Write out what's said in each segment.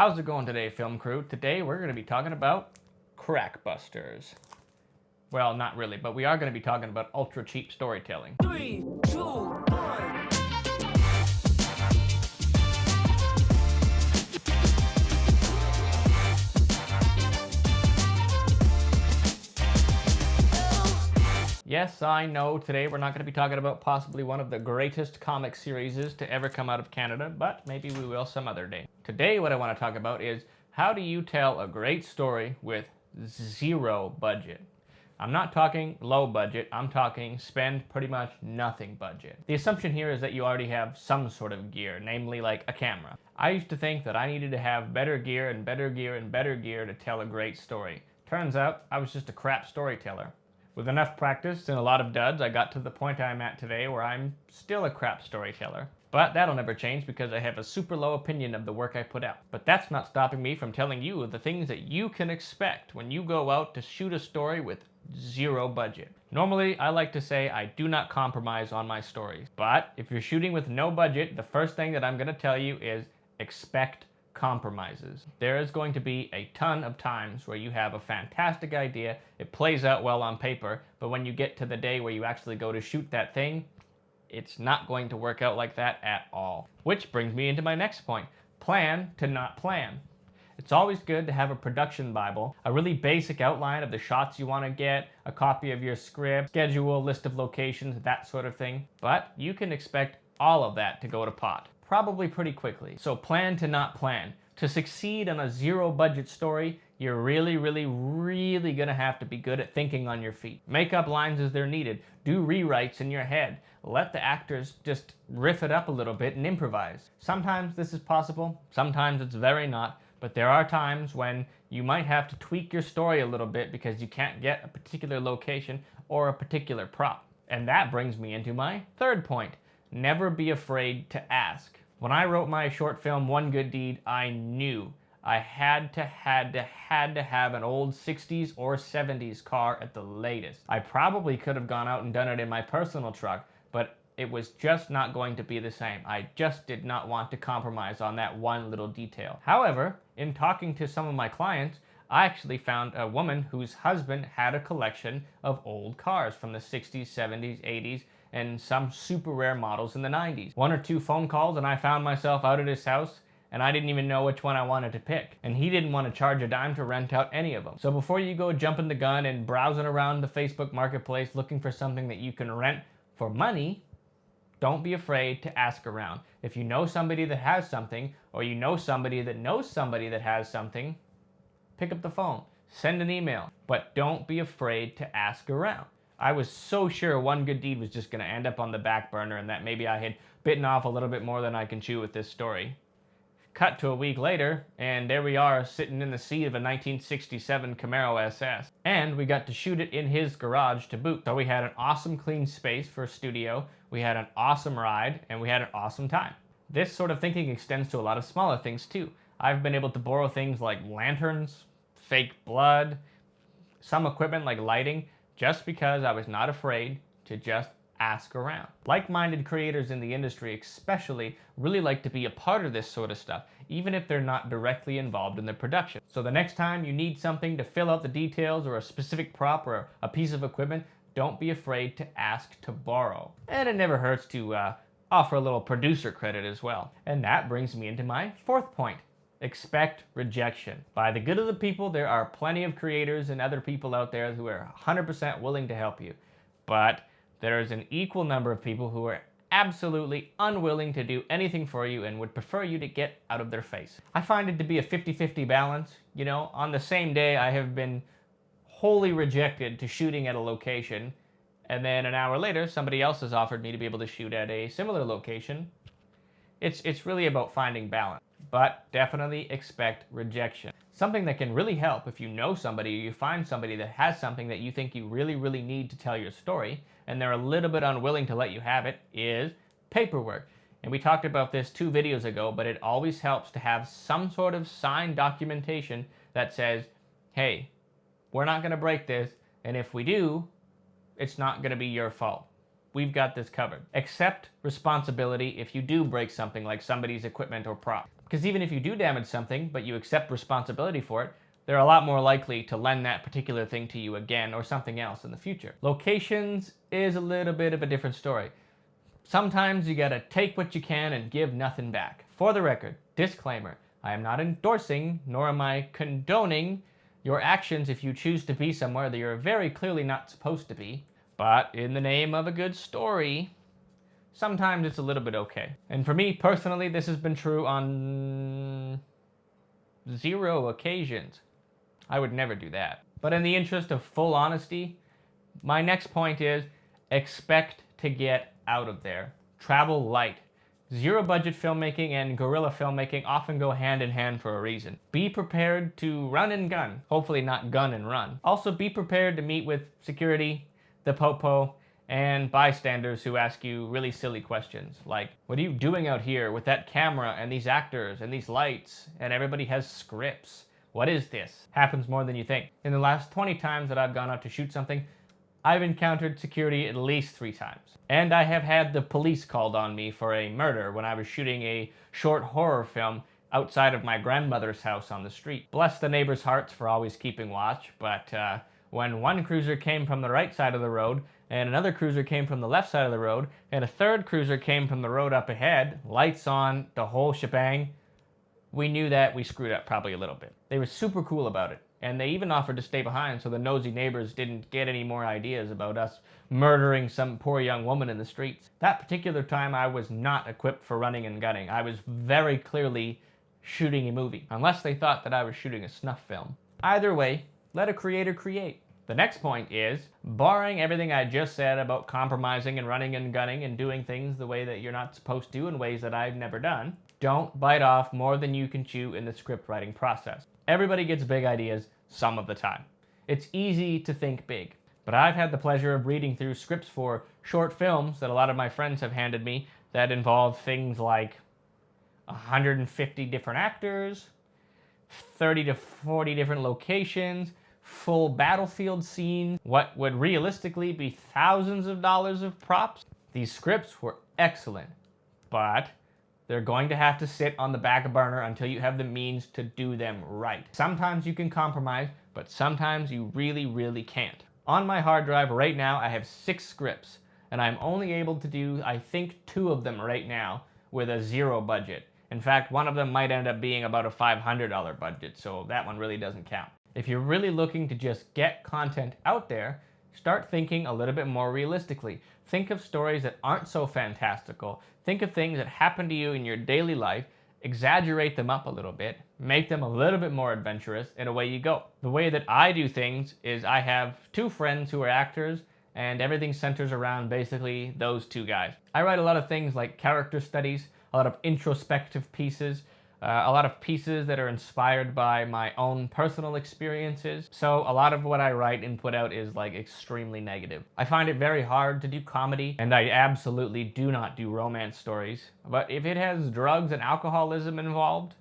How's it going today, film crew? Today we're going to be talking about crackbusters. Well, not really, but we are going to be talking about ultra cheap storytelling. 3, 2, 1. Yes, I know today we're not going to be talking about possibly one of the greatest comic series to ever come out of Canada, but maybe we will some other day. Today what I want to talk about is how do you tell a great story with zero budget? I'm not talking low budget, I'm talking spend pretty much nothing budget. The assumption here is that you already have some sort of gear, namely like a camera. I used to think that I needed to have better gear and better gear and better gear to tell a great story. Turns out I was just a crap storyteller. With enough practice and a lot of duds, I got to the point I'm at today where I'm still a crap storyteller. But that'll never change because I have a super low opinion of the work I put out. But that's not stopping me from telling you the things that you can expect when you go out to shoot a story with zero budget. Normally, I like to say I do not compromise on my stories. But if you're shooting with no budget, the first thing that I'm going to tell you is expect compromises. There is going to be a ton of times where you have a fantastic idea, it plays out well on paper, but when you get to the day where you actually go to shoot that thing, it's not going to work out like that at all. Which brings me into my next point. Plan to not plan. It's always good to have a production Bible, a really basic outline of the shots you want to get, a copy of your script, schedule, list of locations, that sort of thing. But you can expect all of that to go to pot, probably pretty quickly. So plan to not plan. To succeed on a zero budget story, you're really gonna have to be good at thinking on your feet. Make up lines as they're needed. Do rewrites in your head. Let the actors just riff it up a little bit and improvise. Sometimes this is possible, sometimes it's very not, but there are times when you might have to tweak your story a little bit because you can't get a particular location or a particular prop. And that brings me into my third point. Never be afraid to ask. When I wrote my short film, One Good Deed, I knew I had to have an old 60s or 70s car at the latest. I probably could have gone out and done it in my personal truck, but it was just not going to be the same. I just did not want to compromise on that one little detail. However, in talking to some of my clients, I actually found a woman whose husband had a collection of old cars from the 60s, 70s, 80s, and some super rare models in the 90s. One or two phone calls and I found myself out at his house and I didn't even know which one I wanted to pick. And he didn't want to charge a dime to rent out any of them. So before you go jumping the gun and browsing around the Facebook marketplace looking for something that you can rent for money, don't be afraid to ask around. If you know somebody that has something, or you know somebody that knows somebody that has something, pick up the phone, send an email, but don't be afraid to ask around. I was so sure One Good Deed was just going to end up on the back burner and that maybe I had bitten off a little bit more than I can chew with this story. Cut to a week later, and there we are sitting in the seat of a 1967 Camaro SS. And we got to shoot it in his garage to boot. So we had an awesome clean space for a studio, we had an awesome ride, and we had an awesome time. This sort of thinking extends to a lot of smaller things too. I've been able to borrow things like lanterns, fake blood, some equipment like lighting, just because I was not afraid to just ask around. Like-minded creators in the industry especially really like to be a part of this sort of stuff, even if they're not directly involved in the production. So the next time you need something to fill out the details or a specific prop or a piece of equipment, don't be afraid to ask to borrow. And it never hurts to offer a little producer credit as well. And that brings me into my fourth point. Expect rejection. By the good of the people, there are plenty of creators and other people out there who are 100% willing to help you. But there is an equal number of people who are absolutely unwilling to do anything for you and would prefer you to get out of their face. I find it to be a 50-50 balance. You know, on the same day I have been wholly rejected to shooting at a location, and then an hour later somebody else has offered me to be able to shoot at a similar location. It's really about finding balance. But definitely expect rejection. Something that can really help if you know somebody or you find somebody that has something that you think you really need to tell your story and they're a little bit unwilling to let you have it is paperwork. And we talked about this 2 videos ago, but it always helps to have some sort of signed documentation that says, hey, we're not going to break this, and if we do, it's not going to be your fault. We've got this covered. Accept responsibility if you do break something like somebody's equipment or prop. Because even if you do damage something, but you accept responsibility for it, they're a lot more likely to lend that particular thing to you again or something else in the future. Locations is a little bit of a different story. Sometimes you gotta take what you can and give nothing back. For the record, disclaimer, I am not endorsing, nor am I condoning your actions if you choose to be somewhere that you're very clearly not supposed to be. But in the name of a good story, sometimes it's a little bit okay. And for me personally, this has been true on 0 occasions. I would never do that. But in the interest of full honesty, my next point is expect to get out of there. Travel light. Zero budget filmmaking and guerrilla filmmaking often go hand in hand for a reason. Be prepared to run and gun. Hopefully not gun and run. Also be prepared to meet with security, the popo, and bystanders who ask you really silly questions like, what are you doing out here with that camera and these actors and these lights and everybody has scripts? What is this? Happens more than you think. In the last 20 times that I've gone out to shoot something, I've encountered security at least 3 times. And I have had the police called on me for a murder when I was shooting a short horror film outside of my grandmother's house on the street. Bless the neighbors' hearts for always keeping watch, but when one cruiser came from the right side of the road, and another cruiser came from the left side of the road, and a third cruiser came from the road up ahead, lights on, the whole shebang, we knew that we screwed up probably a little bit. They were super cool about it, and they even offered to stay behind so the nosy neighbors didn't get any more ideas about us murdering some poor young woman in the streets. That particular time I was not equipped for running and gunning. I was very clearly shooting a movie, unless they thought that I was shooting a snuff film. Either way, let a creator create. The next point is, barring everything I just said about compromising and running and gunning and doing things the way that you're not supposed to in ways that I've never done, don't bite off more than you can chew in the script writing process. Everybody gets big ideas some of the time. It's easy to think big, but I've had the pleasure of reading through scripts for short films that a lot of my friends have handed me that involve things like 150 different actors, 30 to 40 different locations, full battlefield scenes, what would realistically be thousands of dollars of props. These scripts were excellent, but they're going to have to sit on the back burner until you have the means to do them right. Sometimes you can compromise, but sometimes you really, really can't. On my hard drive right now, I have 6 scripts, and I'm only able to do, I think, 2 of them right now with a 0 budget. In fact, one of them might end up being about a $500 budget, so that one really doesn't count. If you're really looking to just get content out there, start thinking a little bit more realistically. Think of stories that aren't so fantastical. Think of things that happen to you in your daily life, exaggerate them up a little bit, make them a little bit more adventurous, and away you go. The way that I do things is I have 2 friends who are actors, and everything centers around basically those 2 guys. I write a lot of things like character studies, a lot of introspective pieces, a lot of pieces that are inspired by my own personal experiences. So a lot of what I write and put out is like extremely negative. I find it very hard to do comedy, and I absolutely do not do romance stories. But if it has drugs and alcoholism involved,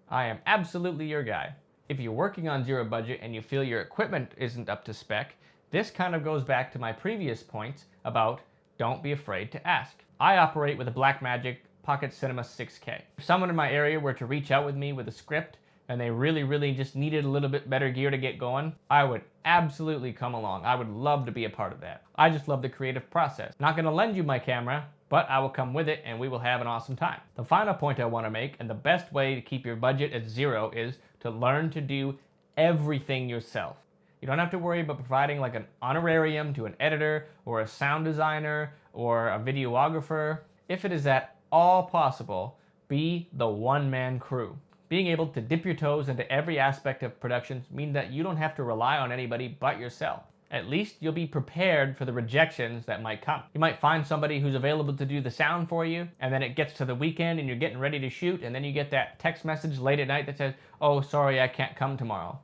I am absolutely your guy. If you're working on 0 budget and you feel your equipment isn't up to spec, this kind of goes back to my previous points about don't be afraid to ask. I operate with a Blackmagic Pocket Cinema 6K. If someone in my area were to reach out with me with a script and they really just needed a little bit better gear to get going, I would absolutely come along. I would love to be a part of that. I just love the creative process. Not gonna lend you my camera, but I will come with it and we will have an awesome time. The final point I wanna make, and the best way to keep your budget at 0, is to learn to do everything yourself. You don't have to worry about providing like an honorarium to an editor or a sound designer or a videographer. If it is at all possible, be the one-man crew. Being able to dip your toes into every aspect of productions means that you don't have to rely on anybody but yourself. At least you'll be prepared for the rejections that might come. You might find somebody who's available to do the sound for you, and then it gets to the weekend and you're getting ready to shoot, and then you get that text message late at night that says, "Oh, sorry, I can't come tomorrow."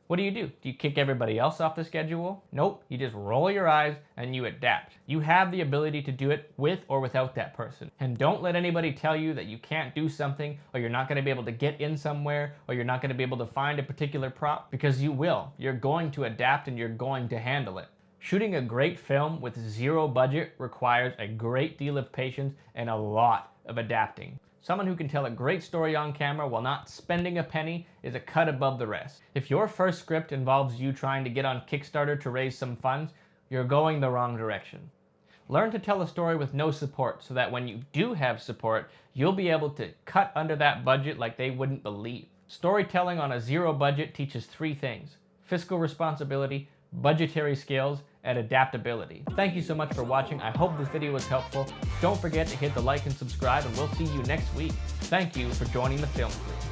What do? Do you kick everybody else off the schedule? Nope, you just roll your eyes and you adapt. You have the ability to do it with or without that person. And don't let anybody tell you that you can't do something, or you're not gonna be able to get in somewhere, or you're not gonna be able to find a particular prop, because you will. You're going to adapt and you're going to handle it. Shooting a great film with 0 budget requires a great deal of patience and a lot of adapting. Someone who can tell a great story on camera while not spending a penny is a cut above the rest. If your first script involves you trying to get on Kickstarter to raise some funds, you're going the wrong direction. Learn to tell a story with no support so that when you do have support, you'll be able to cut under that budget like they wouldn't believe. Storytelling on a zero budget teaches 3 things: fiscal responsibility, budgetary skills, and adaptability. Thank you so much for watching. I hope this video was helpful. Don't forget to hit the like and subscribe, and we'll see you next week. Thank you for joining the Film Crew.